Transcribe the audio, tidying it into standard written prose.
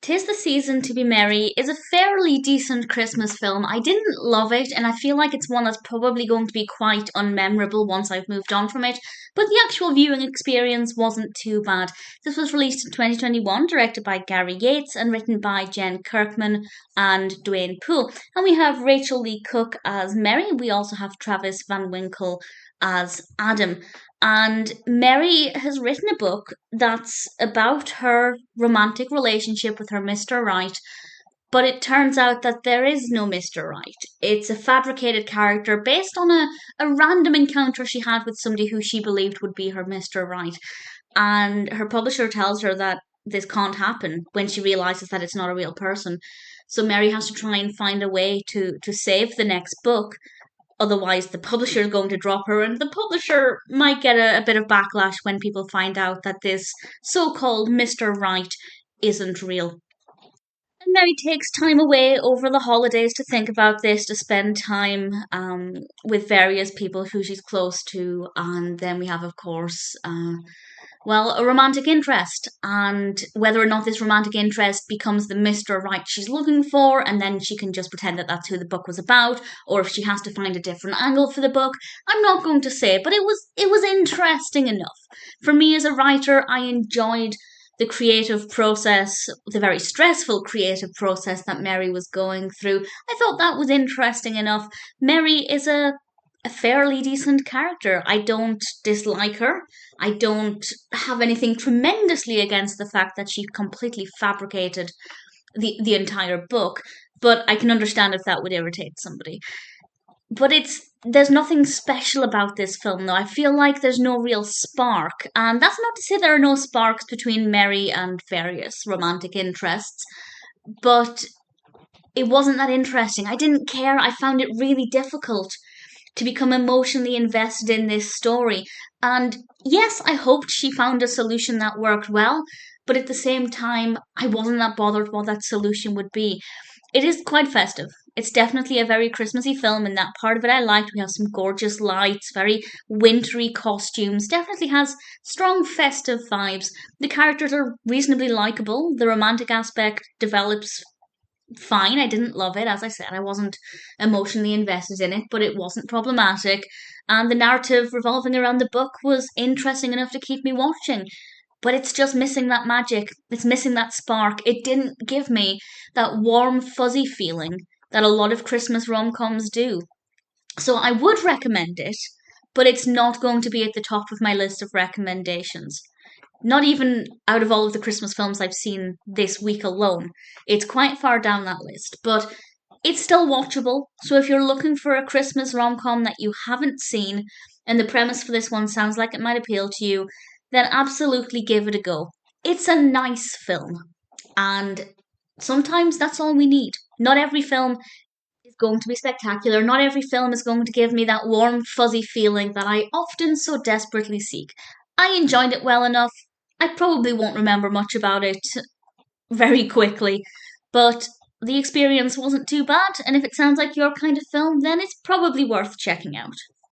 'Tis the Season to Be Merry is a fairly decent Christmas film. I didn't love it, and I feel like it's one that's probably going to be quite unmemorable once I've moved on from it. But the actual viewing experience wasn't too bad. This was released in 2021, directed by Gary Yates, and written by Jen Kirkman and Duane Poole. And we have Rachel Lee Cook as Mary. We also have Travis Van Winkle as Adam. And Mary has written a book that's about her romantic relationship with her Mr. Right, but it turns out that there is no Mr. Right. It's a fabricated character based on a random encounter she had with somebody who she believed would be her Mr. Right. And her publisher tells her that this can't happen when she realizes that it's not a real person. So Mary has to try and find a way to save the next book. Otherwise, the publisher is going to drop her, and the publisher might get a bit of backlash when people find out that this so called Mr. Right isn't real. And Mary takes time away over the holidays to think about this, to spend time with various people who she's close to. And then we have, of course, a romantic interest, and whether or not this romantic interest becomes the Mr. Right she's looking for, and then she can just pretend that that's who the book was about, or if she has to find a different angle for the book. I'm not going to say, but it was interesting enough. For me as a writer, I enjoyed the creative process, the very stressful creative process that Mary was going through. I thought that was interesting enough. Mary is a fairly decent character. I don't dislike her. I don't have anything tremendously against the fact that she completely fabricated the entire book, but I can understand if that would irritate somebody. But there's nothing special about this film though. I feel like there's no real spark. And that's not to say there are no sparks between Mary and various romantic interests, but it wasn't that interesting. I didn't care. I found it really difficult to become emotionally invested in this story. And yes, I hoped she found a solution that worked well, but at the same time, I wasn't that bothered what that solution would be. It is quite festive. It's definitely a very Christmassy film, and that part of it I liked. We have some gorgeous lights, very wintry costumes, definitely has strong festive vibes. The characters are reasonably likable. The romantic aspect develops fine. I didn't love it. As I said, I wasn't emotionally invested in it, but it wasn't problematic. And the narrative revolving around the book was interesting enough to keep me watching. But it's just missing that magic. It's missing that spark. It didn't give me that warm, fuzzy feeling that a lot of Christmas rom coms do. So I would recommend it, but it's not going to be at the top of my list of recommendations. Not even out of all of the Christmas films I've seen this week alone. It's quite far down that list, but it's still watchable. So if you're looking for a Christmas rom com that you haven't seen, and the premise for this one sounds like it might appeal to you, then absolutely give it a go. It's a nice film, and sometimes that's all we need. Not every film is going to be spectacular. Not every film is going to give me that warm, fuzzy feeling that I often so desperately seek. I enjoyed it well enough. I probably won't remember much about it very quickly, but the experience wasn't too bad, and if it sounds like your kind of film, then it's probably worth checking out.